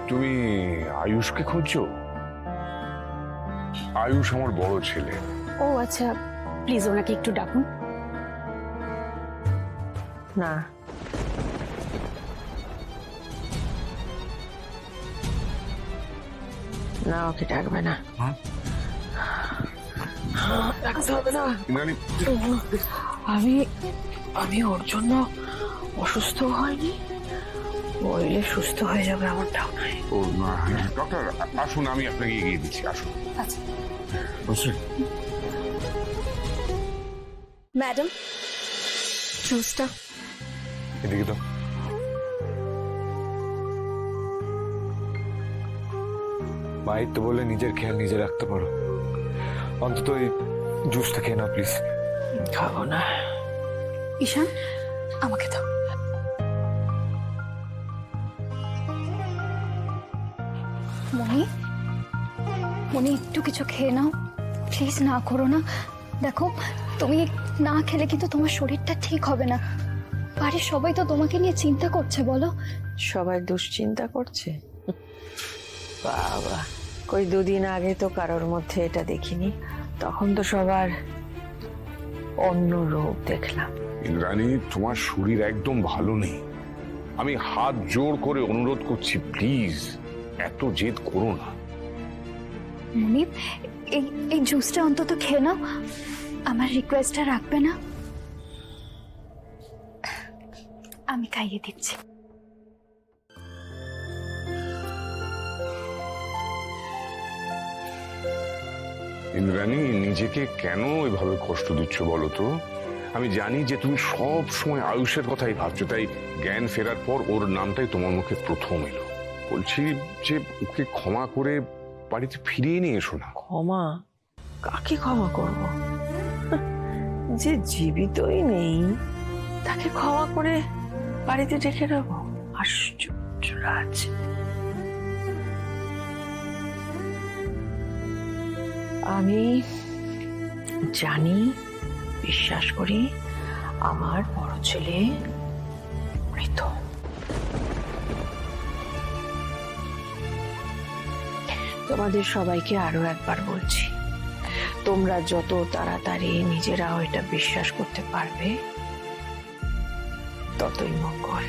তুমি আয়ুষকে খুঁজছো? আয়ুষ আমার বড় ছেলে। ও আচ্ছা, প্লিজ ওনাকে একটু ডাকুন। না, না, ওকে ডাকবে না। ডাকতে হবে না। ইন্দ্রাণী, আমি আমি ওর জন্য অসুস্থ হয়নি, বইলে সুস্থ হয়ে যাবে এমনটাও নয়। ও না, ডক্টর আসুন, আমি আপনাকে এগিয়ে দিচ্ছি, আসুন। আচ্ছা বসুন। ম্যাডাম, জুসটা। এদিকে তো মায়ের তো বলে নিজের খেয়াল নিজে রাখতে পারো, অন্তত এই জুসটা খেয়ে নাও প্লিজ। খাবো না। ঈশান, আমাকে দাও। মনি, মনি একটু কিছু খেয়ে নাও প্লিজ, না করো না। দেখো, তুমি না খেলে কিন্তু তোমার শরীরটা ঠিক হবে না। বাড়ির সবাই তো তোমাকে নিয়ে চিন্তা করছে, বলো। সবাই দুশ্চিন্তা করছে? বাবা, কই দুদিন আগে তো কারোর মধ্যে এটা দেখিনি, তখন তো সবার অন্য রূপ দেখলাম। ইন্দ্রাণী, তোমার শরীর একদম ভালো নেই। আমি হাত জোর করে অনুরোধ করছি, প্লিজ এত জেদ করো না। মনি, এই এই জুসটা অন্তত খেয়ে নাও, আমার রিকোয়েস্টটা রাখবে না? আমি খাইয়ে দিচ্ছি। ইন্দ্রাণী, নিজেকে কেন এভাবে কষ্ট দিচ্ছ বলো তো? আমি জানি যে তুমি সব সময় আয়ুষের কথাই ভাবছো, তাই জ্ঞান ফেরার পর ওর নামটাই তোমার মুখে প্রথম এলো। বলছি যে ওকে ক্ষমা করে বাড়িতে ফিরিয়ে নিয়ে এসো না। ক্ষমা? কাকে ক্ষমা করব? যে জীবিতই নেই তাকে ক্ষমা করে বাড়িতে ডেকে নেব? আশ্চর্য রাজ। আমি জানি, বিশ্বাস করি, আমার বড় ছেলে মৃত। তোমাদের সবাইকে আরো একবার বলছি, তোমরা যত তাড়াতাড়ি নিজেরাও এটা বিশ্বাস করতে পারবে ততই মঙ্গল।